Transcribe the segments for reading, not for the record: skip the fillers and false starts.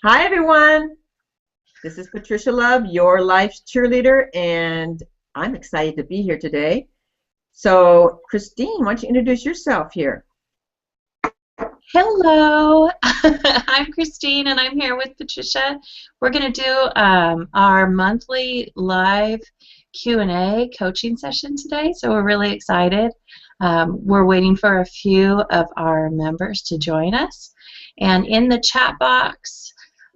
Hi, everyone. This is Patricia Love, your life's cheerleader, and I'm excited to be here today. So, Christine, why don't you introduce yourself here? Hello, I'm Christine, and I'm here with Patricia. We're going to do our monthly live Q&A coaching session today, so we're really excited. We're waiting for a few of our members to join us, and in the chat box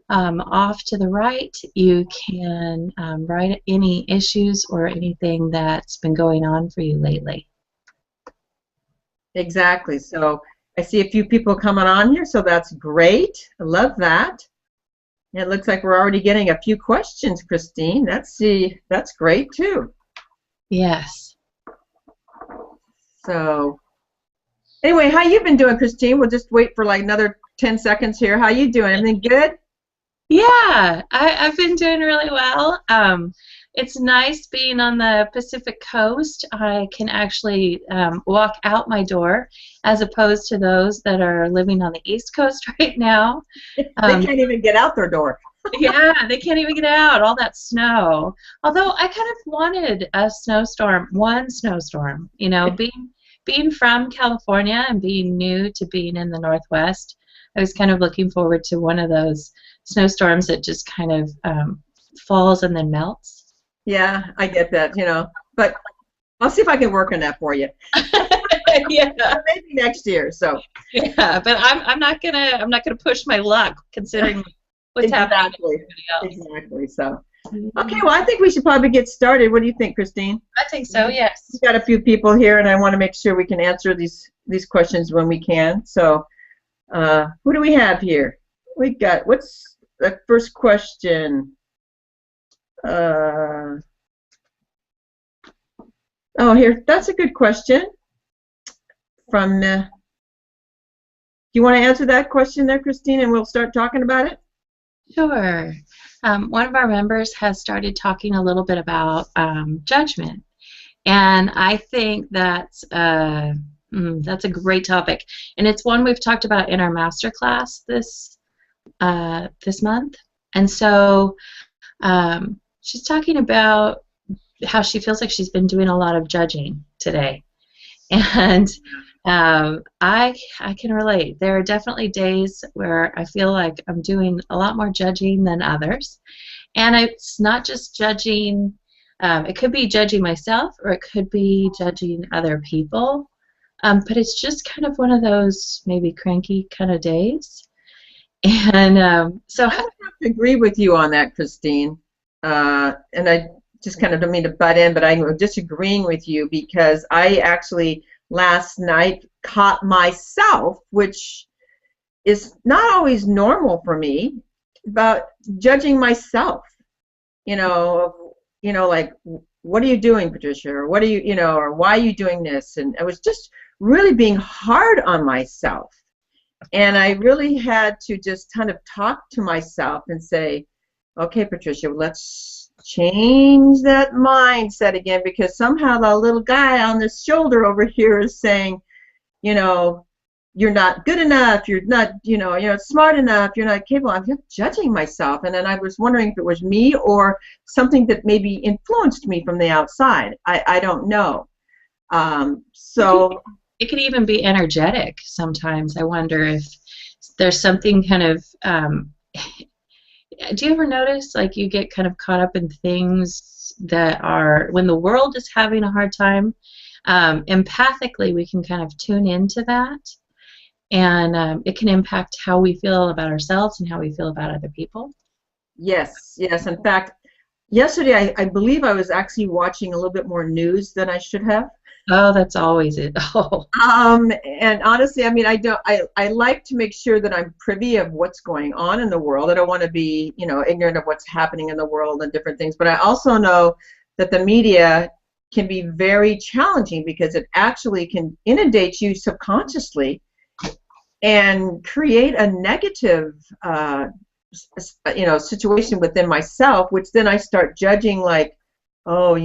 off to the right, you can write any issues or anything that's been going on for you lately. Exactly. So I see a few people coming on here, so that's great. I love that. It looks like we're already getting a few questions, Christine. That's great too. Yes. So anyway, how you been doing, Christine? We'll just wait for like another 10 seconds here. How you doing? Everything good? Yeah, I've been doing really well. It's nice being on the Pacific Coast. I can actually walk out my door as opposed to those that are living on the East Coast right now. They can't even get out their door. Yeah, they can't even get out, all that snow. Although I kind of wanted a snowstorm, one snowstorm. You know, being from California and being new to being in the Northwest, I was kind of looking forward to one of those snowstorms that just kind of falls and then melts. Yeah, I get that, you know, but I'll see if I can work on that for you. Yeah, maybe next year. So yeah, but I'm not gonna push my luck considering what's happening. Exactly. So okay, well, I think we should probably get started. What do you think, Christine? I think so. Yes. We've got a few people here, and I want to make sure we can answer these questions when we can. So who do we have here? We got, what's the first question? Oh, here, that's a good question. From do you want to answer that question there, Christine, and we'll start talking about it? Sure. One of our members has started talking a little bit about judgment, and I think that's a great topic, and it's one we've talked about in our master class this month. And so she's talking about how she feels like she's been doing a lot of judging today, and I can relate. There are definitely days where I feel like I'm doing a lot more judging than others, and it's not just judging. It could be judging myself, or it could be judging other people. But it's just kind of one of those maybe cranky kind of days. And so I have to agree with you on that, Christine. And I just kind of don't mean to butt in, but I'm disagreeing with you because I actually last night caught myself, which is not always normal for me, about judging myself. You know, like, what are you doing, Patricia? Or what are you, or why are you doing this? And I was just really being hard on myself. And I really had to just kind of talk to myself and say, okay, Patricia, let's change that mindset again, because somehow the little guy on the shoulder over here is saying, you're not good enough, you're not, you're not smart enough, you're not capable. I'm just judging myself. And then I was wondering if it was me or something that maybe influenced me from the outside. I don't know. So it could even be energetic sometimes. I wonder if there's something kind of, do you ever notice like you get kind of caught up in things that are, when the world is having a hard time, empathically we can kind of tune into that, and it can impact how we feel about ourselves and how we feel about other people? Yes, yes. In fact, yesterday I believe I was actually watching a little bit more news than I should have. Oh, that's always it. Oh. And honestly, I mean, I like to make sure that I'm privy of what's going on in the world. I don't want to be, ignorant of what's happening in the world and different things. But I also know that the media can be very challenging because it actually can inundate you subconsciously and create a negative, situation within myself, which then I start judging like, oh,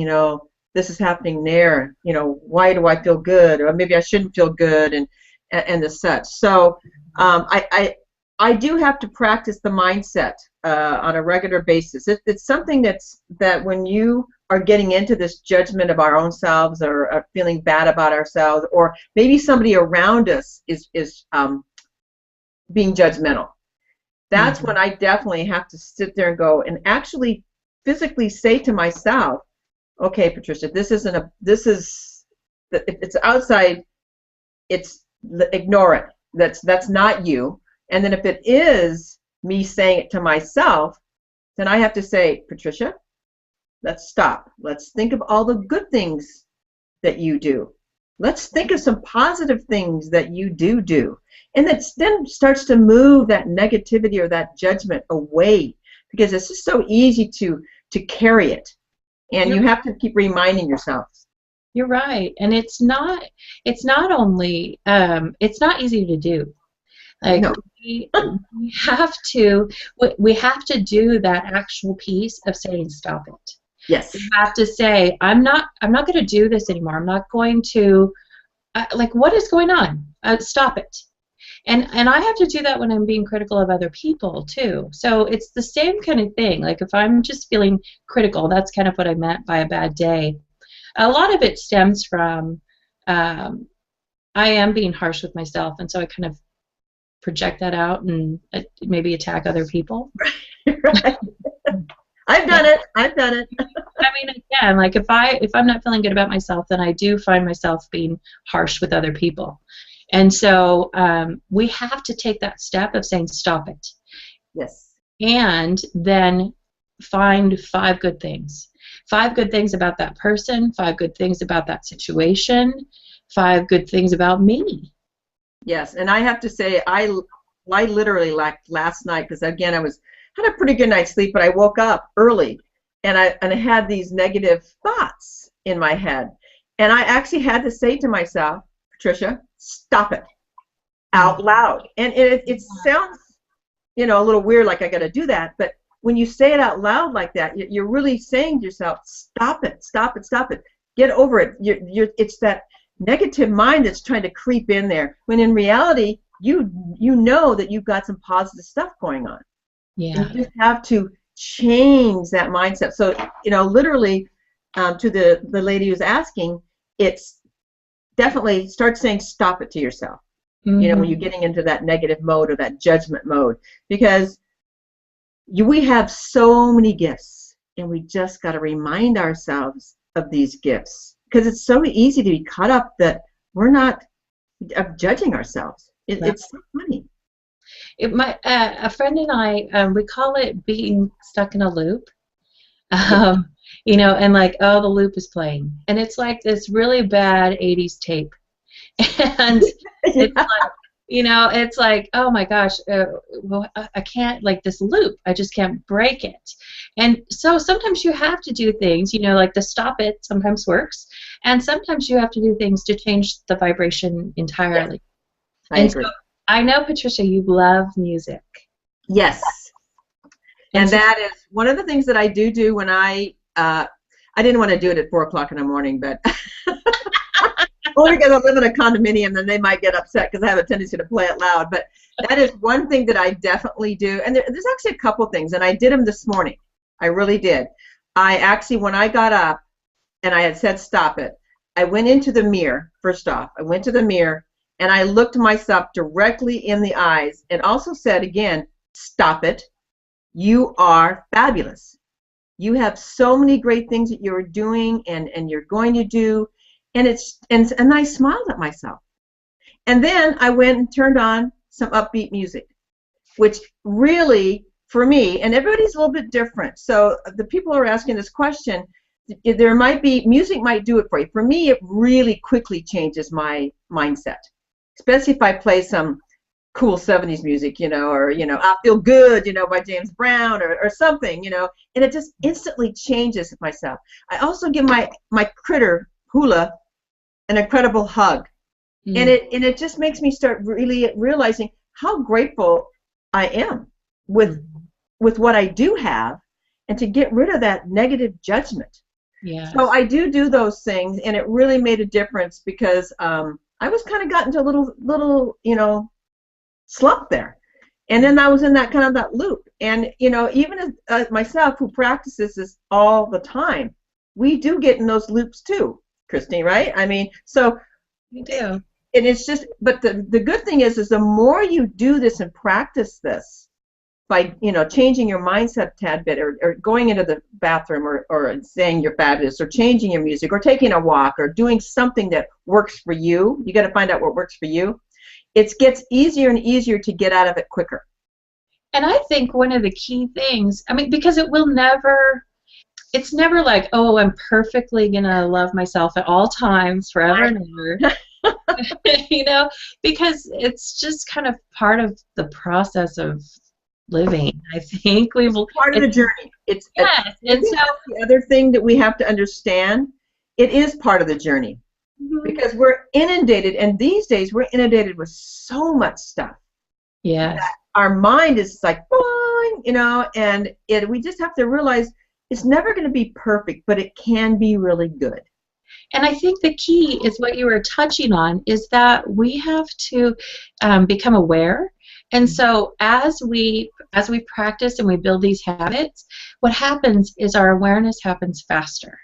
this is happening there, why do I feel good, or maybe I shouldn't feel good, and and the such. So I do have to practice the mindset on a regular basis. It's something that when you are getting into this judgment of our own selves, or feeling bad about ourselves, or maybe somebody around us is being judgmental. That's when I definitely have to sit there and go and actually physically say to myself, okay, Patricia, this isn't a, this is, if it's outside, ignore it. That's not you. And then if it is me saying it to myself, then I have to say, Patricia, let's stop. Let's think of all the good things that you do. Let's think of some positive things that you do. And it then starts to move that negativity or that judgment away, because it's just so easy to carry it. And you have to keep reminding yourself. You're right. And it's not only, it's not easy to do. Like, No. we have to do that actual piece of saying stop it. Yes. You have to say, I'm not going to do this anymore. I'm not going to, like, what is going on? Stop it. And I have to do that when I'm being critical of other people too. So it's the same kind of thing. Like, if I'm just feeling critical, that's kind of what I meant by a bad day. A lot of it stems from I am being harsh with myself, and so I kind of project that out and maybe attack other people. Right. I've done it. I mean, again, like, if I'm not feeling good about myself, then I do find myself being harsh with other people. And so we have to take that step of saying stop it. Yes. And then find 5 good things. 5 good things about that person, 5 good things about that situation, 5 good things about me. Yes, and I have to say, I literally, like last night, because again, had a pretty good night's sleep, but I woke up early, and I had these negative thoughts in my head, and I actually had to say to myself, Patricia, stop it, out loud. And it sounds, a little weird, like I got to do that, but when you say it out loud like that, you're really saying to yourself, stop it, stop it, stop it, get over it. It's that negative mind that's trying to creep in there, when in reality you know that you've got some positive stuff going on. Yeah. And you just have to change that mindset. So literally, to the lady who's asking, it's definitely start saying stop it to yourself. When you're getting into that negative mode or that judgment mode, because we have so many gifts, and we just got to remind ourselves of these gifts. Because it's so easy to be caught up that we're not judging ourselves. It's so funny. A friend and I, we call it being stuck in a loop. And like, oh, the loop is playing. And it's like this really bad 80s tape. And it's like, it's like, oh my gosh, well, I can't, like, this loop, I just can't break it. And so sometimes you have to do things, like to stop it sometimes works, and sometimes you have to do things to change the vibration entirely. I agree. So I know, Patricia, you love music. Yes. And that is one of the things that I do when I didn't want to do it at 4 o'clock in the morning, but only because I live in a condominium, then they might get upset because I have a tendency to play it loud. But that is one thing that I definitely do. And there's actually a couple things, and I did them this morning. I really did. I actually, when I got up and I had said stop it, I went into the mirror, first off. I went to the mirror, and I looked myself directly in the eyes and also said again, stop it. You are fabulous. You have so many great things that you're doing and you're going to do. And I smiled at myself. And then I went and turned on some upbeat music, which really, for me, and everybody's a little bit different. So the people who are asking this question, music might do it for you. For me, it really quickly changes my mindset, especially if I play some cool 70s music, or, I Feel Good, by James Brown or something, and it just instantly changes myself. I also give my critter, Hula, an incredible hug. And it just makes me start really realizing how grateful I am with what I do have, and to get rid of that negative judgment. Yeah. So I do those things, and it really made a difference, because I was kind of got into a little, slump there. And then I was in that kind of that loop. And, even as myself, who practices this all the time, we do get in those loops too, Christine, right? I mean, so You do. and it's just, but the good thing is the more you do this and practice this by, changing your mindset a tad bit, or going into the bathroom, or saying you're fabulous, or changing your music, or taking a walk, or doing something that works for you. You got to find out what works for you. It gets easier and easier to get out of it quicker. And I think one of the key things, I mean, because it's never like, oh, I'm perfectly going to love myself at all times, forever and ever. Because it's just kind of part of the process of living. I think part of the journey. It's yes, and so the other thing that we have to understand, it is part of the journey. Because we're inundated, and these days we're inundated with so much stuff. Yes. Our mind is like, boing, and we just have to realize it's never going to be perfect, but it can be really good. And I think the key is what you were touching on, is that we have to become aware. And so as we practice and we build these habits, what happens is our awareness happens faster.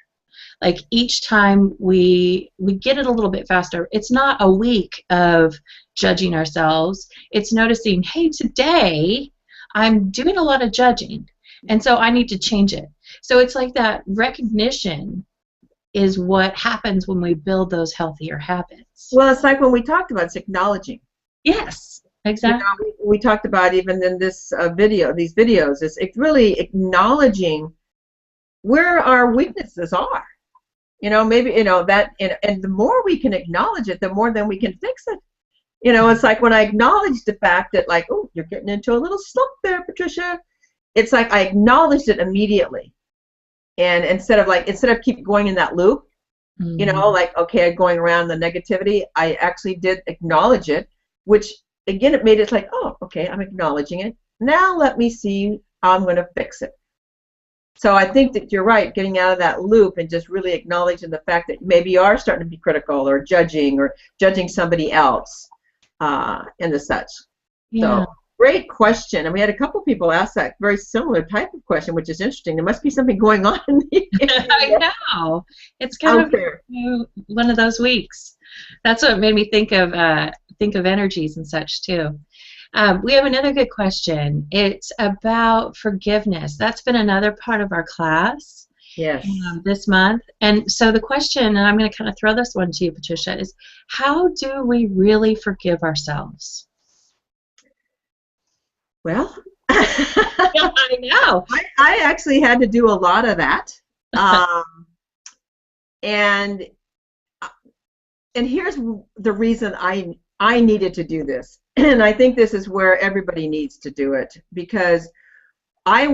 Like each time we get it a little bit faster. It's not a week of judging ourselves. It's noticing, hey, today I'm doing a lot of judging, and so I need to change it. So it's like that recognition is what happens when we build those healthier habits. Well, it's like when we talked about, it's acknowledging. Yes, exactly. We talked about, even in this these videos, it's really acknowledging where our weaknesses are. Maybe, that, and the more we can acknowledge it, the more then we can fix it. It's like when I acknowledge the fact that, like, oh, you're getting into a little slump there, Patricia. It's like I acknowledged it immediately. And instead of keep going in that loop, like, okay, going around the negativity, I actually did acknowledge it, which, again, it made it like, oh, okay, I'm acknowledging it. Now let me see how I'm going to fix it. So I think that you're right, getting out of that loop and just really acknowledging the fact that maybe you are starting to be critical, or judging somebody else, and the such. Yeah. So great question. And we had a couple people ask that very similar type of question, which is interesting. There must be something going on in the I know. It's kind of one of those weeks. That's what made me think of energies and such too. We have another good question. It's about forgiveness. That's been another part of our class. Yes. This month. And so the question, and I'm going to kind of throw this one to you, Patricia, is how do we really forgive ourselves? Well, I know. I actually had to do a lot of that. And here's the reason I needed to do this. And I think this is where everybody needs to do it, because I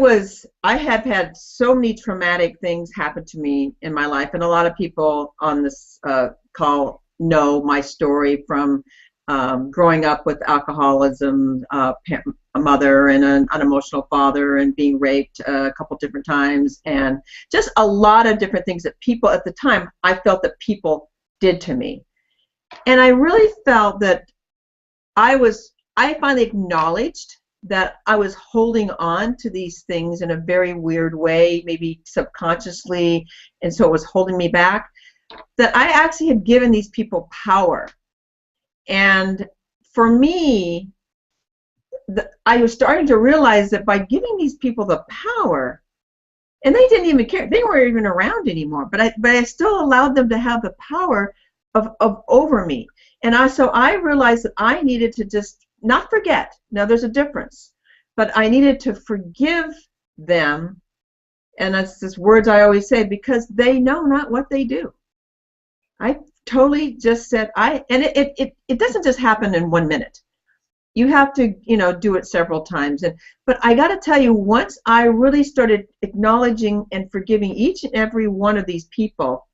have had so many traumatic things happen to me in my life, and a lot of people on this call know my story from growing up with alcoholism, a mother and an unemotional father, and being raped a couple different times, and just a lot of different things that people at the time, I felt that people did to me. And I really felt that I finally acknowledged that I was holding on to these things in a very weird way, maybe subconsciously, and so it was holding me back, that I actually had given these people power. And for me, I was starting to realize that by giving these people the power, and they didn't even care, they weren't even around anymore, but I still allowed them to have the power of over me. And so I realized that I needed to just not forget. Now there's a difference, but I needed to forgive them, and that's just words I always say, because they know not what they do. I totally just said and it doesn't just happen in 1 minute. You have to do it several times. But I got to tell you, once I really started acknowledging and forgiving each and every one of these people,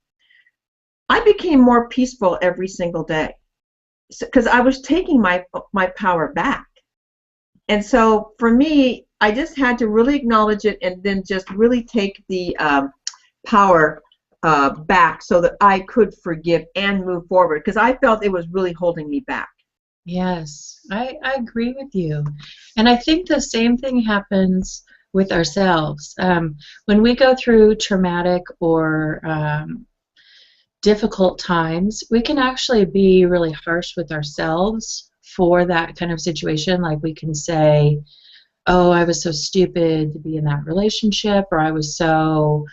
I became more peaceful every single day, because I was taking my power back. And so for me, I just had to really acknowledge it, and then just really take the power back so that I could forgive and move forward, because I felt it was really holding me back. Yes, I agree with you. And I think the same thing happens with ourselves. When we go through traumatic or difficult times, we can actually be really harsh with ourselves for that kind of situation. Like we can say, oh, I was so stupid to be in that relationship, or I was so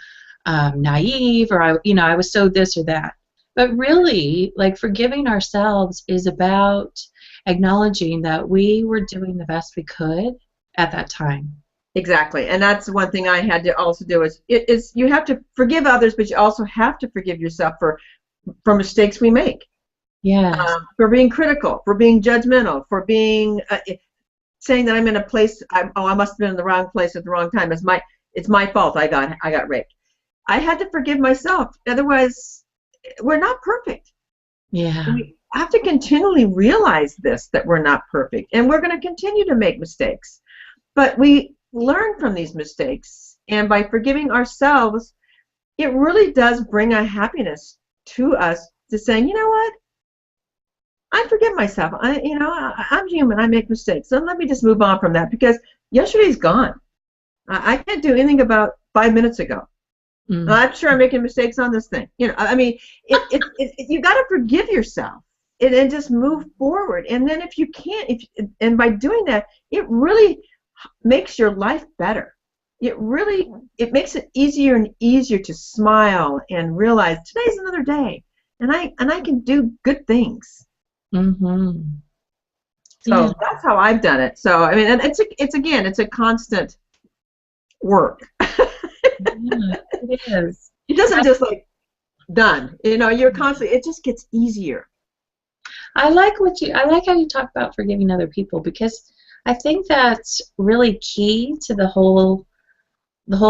naive, or I was so this or that. But really, like forgiving ourselves is about acknowledging that we were doing the best we could at that time. Exactly, and that's one thing I had to also do is you have to forgive others, but you also have to forgive yourself for mistakes we make, Yes. for being critical, for being judgmental, for being saying that I'm in a place. I must have been in the wrong place at the wrong time. It's my fault. I got raped. I had to forgive myself. Otherwise, we're not perfect. Yeah. We have to continually realize this, that we're not perfect, and we're going to continue to make mistakes. But we learn from these mistakes, and by forgiving ourselves, it really does bring a happiness to us to saying, you know what, I forgive myself. I'm human. I make mistakes. So let me just move on from that, because yesterday's gone. I can't do anything about 5 minutes ago. Mm. I'm sure I'm making mistakes on this thing. I mean, you got to forgive yourself and just move forward. And then if you can't, and by doing that, it really makes your life better. It makes it easier and easier to smile and realize today's another day, and I can do good things. Mm-hmm. So Yeah. that's how I've done it. So I mean, and it's a constant work. Yeah, it is. It doesn't just like done. You're constantly. It just gets easier. I like how you talk about forgiving other people, because I think that's really key to the whole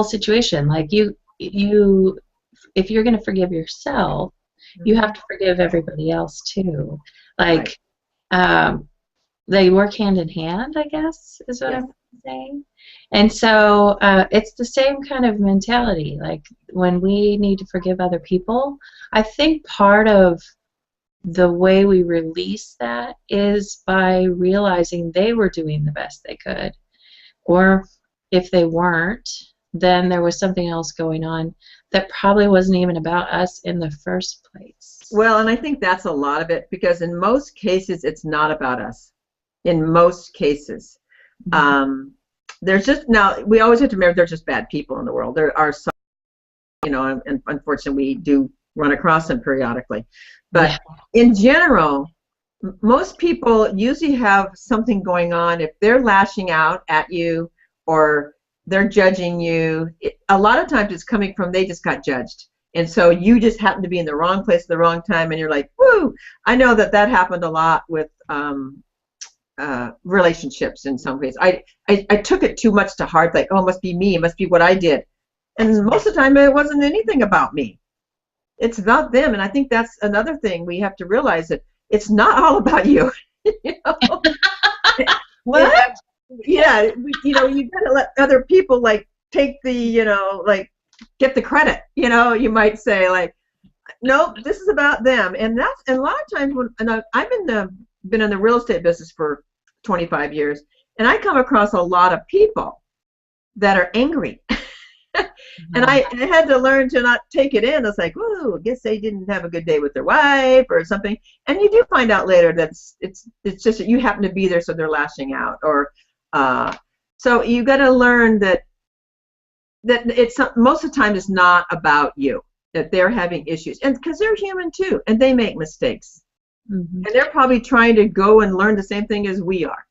situation. Like you if you're going to forgive yourself, you have to forgive everybody else too. Like they work hand in hand, I guess, is what Yes. I'm saying. And so it's the same kind of mentality. Like when we need to forgive other people, I think part of the way we release that is by realizing they were doing the best they could. Or if they weren't, then there was something else going on that probably wasn't even about us in the first place. Well, and I think that's a lot of it, because in most cases it's not about us. In most cases, there's just, now we always have to remember there's just bad people in the world. There are some, and unfortunately we do run across them periodically. But in general, most people usually have something going on. If they're lashing out at you or they're judging you, a lot of times it's coming from they just got judged. And so you just happen to be in the wrong place at the wrong time, and you're like, woo! I know that happened a lot with relationships in some ways. I took it too much to heart, like, oh, it must be me, it must be what I did. And most of the time it wasn't anything about me. It's about them. And I think that's another thing we have to realize, that it's not all about you. What? Yeah, you gotta let other people like take the, like get the credit. You might say like, nope, this is about them. And a lot of times I've been in the real estate business for 25 years, and I come across a lot of people that are angry. And I had to learn to not take it in. It's like, ooh, I guess they didn't have a good day with their wife or something. And you do find out later that it's just that you happen to be there, so they're lashing out. Or so you got to learn that it's most of the time it's not about you, that they're having issues, and because they're human too, and they make mistakes, and they're probably trying to go and learn the same thing as we are.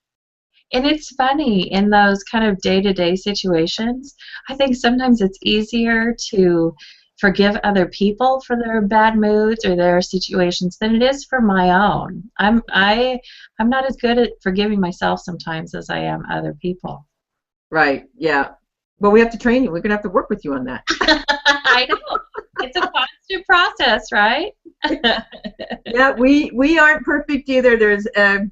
And it's funny, in those kind of day-to-day situations, I think sometimes it's easier to forgive other people for their bad moods or their situations than it is for my own. I'm not as good at forgiving myself sometimes as I am other people. Right, yeah. Well, we have to train you. We're going to have to work with you on that. I know. It's a constant process, right? Yeah, we aren't perfect either. There's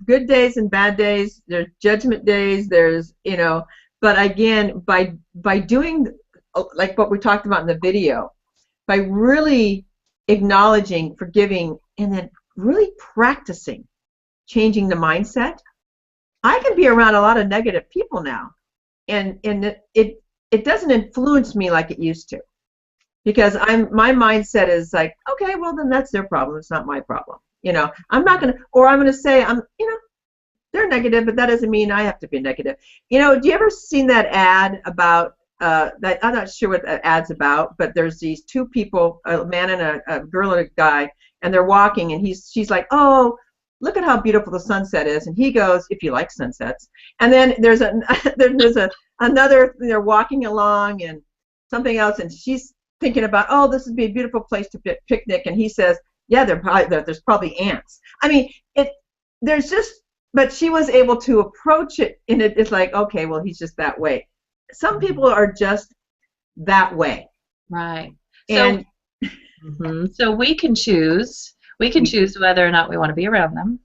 good days and bad days. There's judgment days. There's, but again, by doing like what we talked about in the video, by really acknowledging, forgiving, and then really practicing changing the mindset, I can be around a lot of negative people now, and it doesn't influence me like it used to, because my mindset is like, okay, well then that's their problem, it's not my problem. I'm not gonna, or I'm gonna say, they're negative, but that doesn't mean I have to be negative. Do you ever seen that ad about that? I'm not sure what the ad's about, but there's these two people, a man and a girl and a guy, and they're walking, and she's like, oh, look at how beautiful the sunset is, and he goes, if you like sunsets. And then there's another, they're walking along and something else, and she's thinking about, oh, this would be a beautiful place to picnic, and he says, yeah, there's probably ants. I mean, there's just, but she was able to approach it, and it's like, okay, well, he's just that way. Some people are just that way. Right. And so we can choose. We can choose whether or not we want to be around them.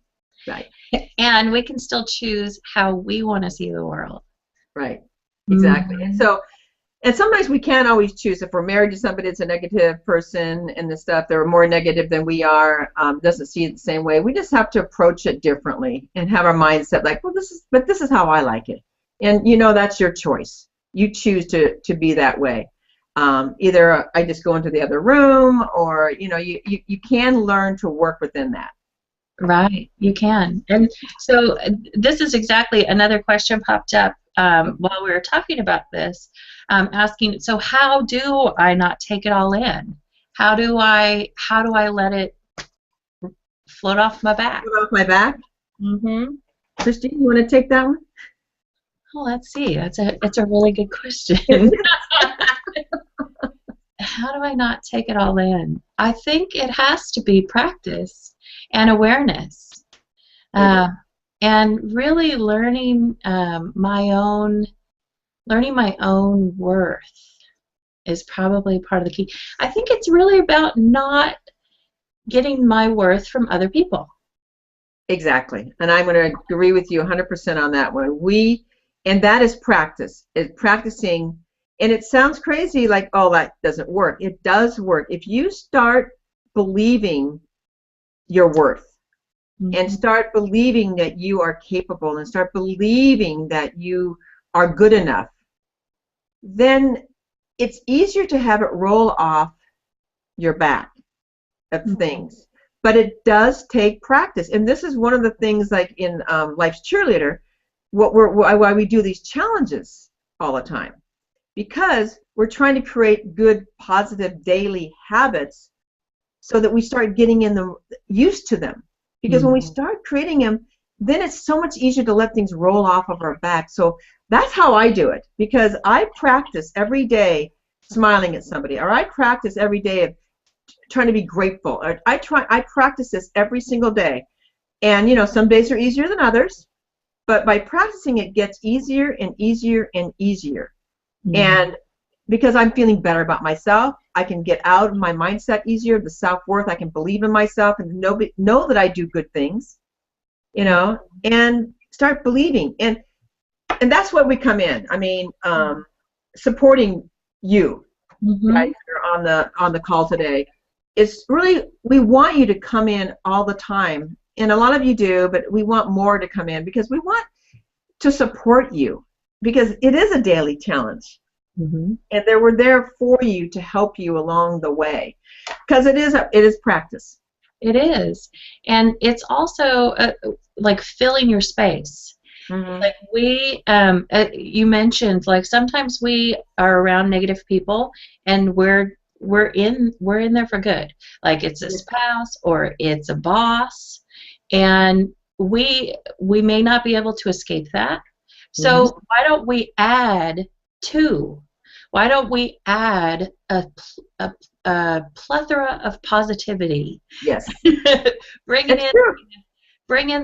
Right. And we can still choose how we want to see the world. Right. Exactly. Mm-hmm. And sometimes we can't always choose. If we're married to somebody that's a negative person and the stuff, they're more negative than we are, doesn't see it the same way. We just have to approach it differently and have our mindset like, well, this is how I like it. And that's your choice. You choose to be that way. Either I just go into the other room, or you can learn to work within that. Right, you can. And so this is exactly another question popped up while we were talking about this, asking, so how do I not take it all in? How do I let it float off my back? Float off my back? Mm-hmm. Christine, you want to take that one? Oh, let's see. It's a really good question. How do I not take it all in? I think it has to be practice and awareness, and really learning my own worth is probably part of the key. I think it's really about not getting my worth from other people. Exactly, and I'm going to agree with you 100% on that one. And that is practice. It's practicing. And it sounds crazy, like, oh, that doesn't work. It does work. If you start believing your worth, mm-hmm. and start believing that you are capable, and start believing that you are good enough, then it's easier to have it roll off your back of mm-hmm. things. But it does take practice. And this is one of the things, like in Life's Cheerleader, why we do these challenges all the time. Because we're trying to create good, positive daily habits so that we start getting used to them. Because mm-hmm. when we start creating them, then it's so much easier to let things roll off of our back. So that's how I do it, because I practice every day smiling at somebody, or I practice every day of trying to be grateful. Or I practice this every single day. And some days are easier than others, but by practicing it gets easier and easier and easier. Mm-hmm. And because I'm feeling better about myself, I can get out of my mindset easier, the self-worth, I can believe in myself and know that I do good things, and start believing. And that's what we come in. I mean, supporting you mm-hmm. guys who are on the call today. It's really, we want you to come in all the time. And a lot of you do, but we want more to come in, because we want to support you. Because it is a daily challenge, mm-hmm. and we're there for you to help you along the way, because it is practice. It is, and it's also like filling your space. Mm-hmm. Like you mentioned, like sometimes we are around negative people, and we're in there for good. Like it's a spouse or it's a boss, and we may not be able to escape that. So mm-hmm. why don't we add to? Why don't we add a plethora of positivity? Yes. Bring in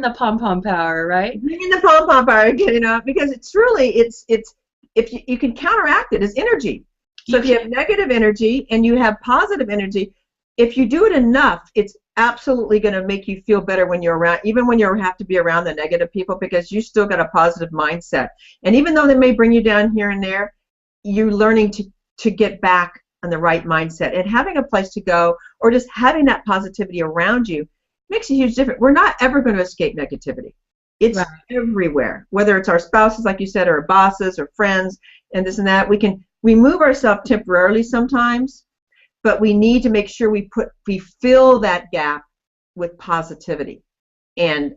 the pom-pom power, right? Bring in the pom-pom power, because it's if you can counteract it as energy. So if you have negative energy and you have positive energy, if you do it enough, it's absolutely going to make you feel better when you're around, even when you have to be around the negative people, because you still got a positive mindset. And even though they may bring you down here and there, you're learning to get back and the right mindset, and having a place to go, or just having that positivity around you makes a huge difference. We're not ever going to escape negativity. It's Right. everywhere, whether it's our spouses, like you said, or our bosses or friends and this and that. We can remove ourselves temporarily sometimes, but we need to make sure we fill that gap with positivity and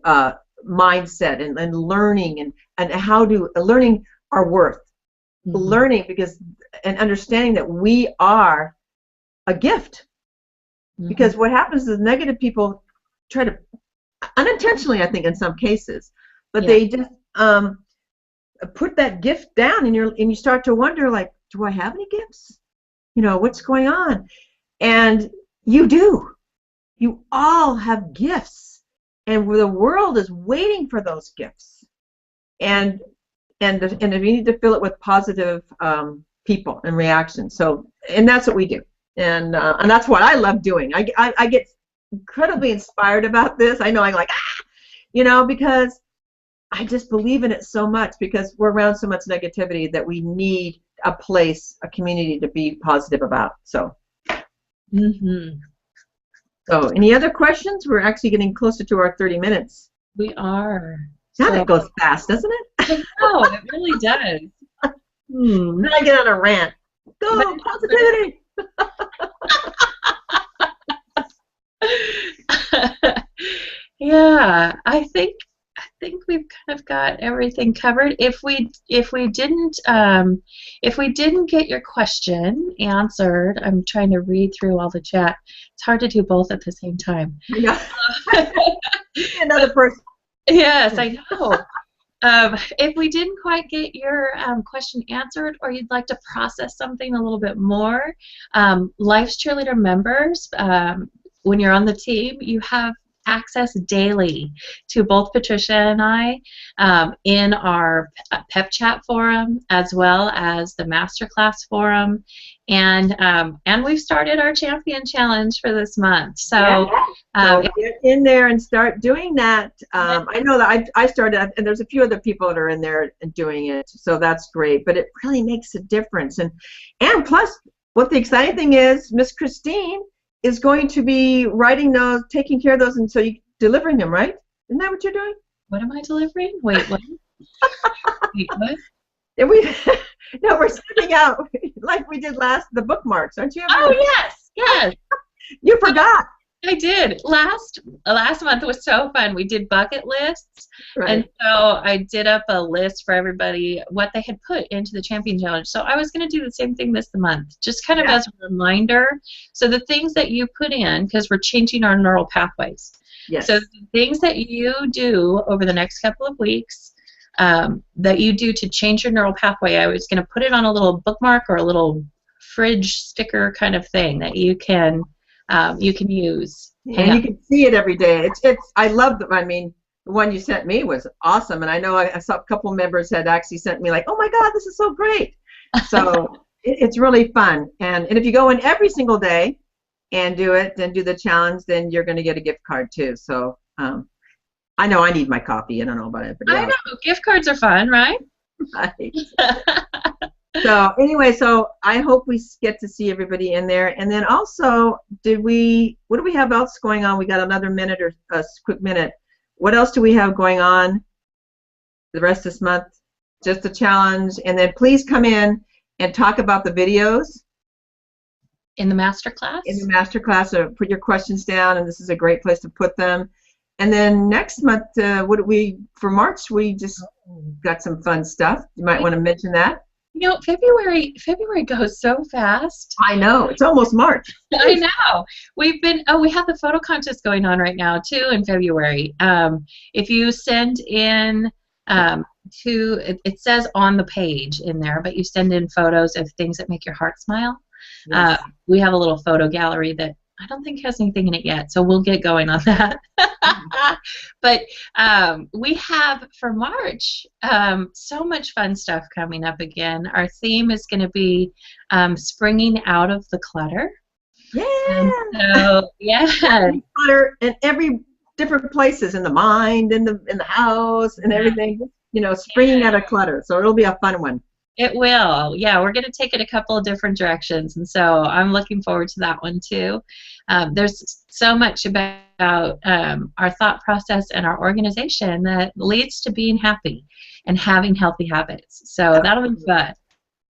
mindset and learning and how to learning our worth, learning and understanding that we are a gift. Because what happens is negative people try to, unintentionally I think in some cases, but they just put that gift down, and you start to wonder, like, do I have any gifts? What's going on? And you do. You all have gifts, and the world is waiting for those gifts. And if you need to fill it with positive people and reactions. And that's what we do. And that's what I love doing. I get incredibly inspired about this. I know I'm like, because I just believe in it so much, because we're around so much negativity that we need a place, a community to be positive about. So. So, any other questions? We're actually getting closer to our 30 minutes. We are. God, it goes fast, doesn't it? I know, it really does. Then I get on a rant. Go, positivity! Yeah, I think we've kind of got everything covered. If we didn't get your question answered, I'm trying to read through all the chat. It's hard to do both at the same time. Yeah. Another person. Yes, I know. If we didn't quite get your question answered, or you'd like to process something a little bit more, Life's Cheerleader members, when you're on the team, you have access daily to both Patricia and I in our pep chat forum, as well as the masterclass forum, and we've started our champion challenge for this month. So, so get in there and start doing that. I know that I started, and there's a few other people that are in there and doing it, so that's great. But it really makes a difference, and plus, what the exciting thing is, Miss Christine is going to be writing those, taking care of those, and so you delivering them, right? Isn't that what you're doing? What am I delivering? Wait, what? Wait, what? And we're sending out, like we did the bookmarks, aren't you? Oh, yes. You forgot. I did. Last month was so fun. We did bucket lists, right. And so I did up a list for everybody what they had put into the champion challenge. So I was going to do the same thing this month, just kind of as a reminder. So the things that you put in, because we're changing our neural pathways. Yes. So the things that you do over the next couple of weeks, that you do to change your neural pathway, I was going to put it on a little bookmark or a little fridge sticker kind of thing that you can use. And you can see it every day. I love them. I mean, the one you sent me was awesome, and I know I saw a couple members had actually sent me like, oh my God, this is so great. So it's really fun. And if you go in every single day and do it, then do the challenge, then you're going to get a gift card too. So I know I need my coffee. I don't know about everybody else. I know. Gift cards are fun, right? Right. So anyway, so I hope we get to see everybody in there. And then also, what do we have else going on? We got another minute or a quick minute. What else do we have going on the rest of this month? Just a challenge. And then please come in and talk about the videos. In the masterclass? In the masterclass, so put your questions down, and this is a great place to put them. And then next month, for March, we just got some fun stuff. You might want to mention that. You know, February goes so fast. I know. It's almost March. I know. We have the photo contest going on right now, too, in February. If you send in it says on the page in there, but you send in photos of things that make your heart smile. Yes. We have a little photo gallery that I don't think has anything in it yet, so we'll get going on that. But we have for March so much fun stuff coming up again. Our theme is going to be springing out of the clutter. Yeah. So clutter in every different places, in the mind, in the house, and everything. You know, springing out of clutter. So it'll be a fun one. It will. Yeah, we're going to take it a couple of different directions, and so I'm looking forward to that one too. There's so much about our thought process and our organization that leads to being happy and having healthy habits. So that'll be fun.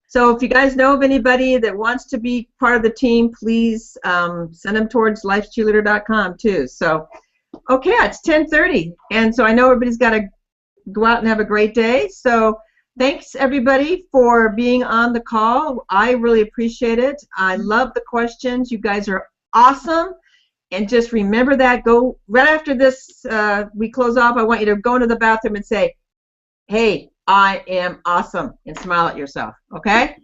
So if you guys know of anybody that wants to be part of the team, please send them towards lifecheerleader.com too. So, okay, it's 10:30, and so I know everybody's got to go out and have a great day. So thanks everybody for being on the call. I really appreciate it. I love the questions. You guys are awesome. And just remember that. Go right after this, we close off, I want you to go into the bathroom and say, hey, I am awesome, and smile at yourself, okay?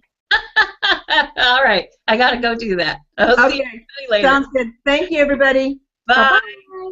All right. I got to go do that. I'll see you later. Sounds good. Thank you, everybody. Bye. Bye-bye.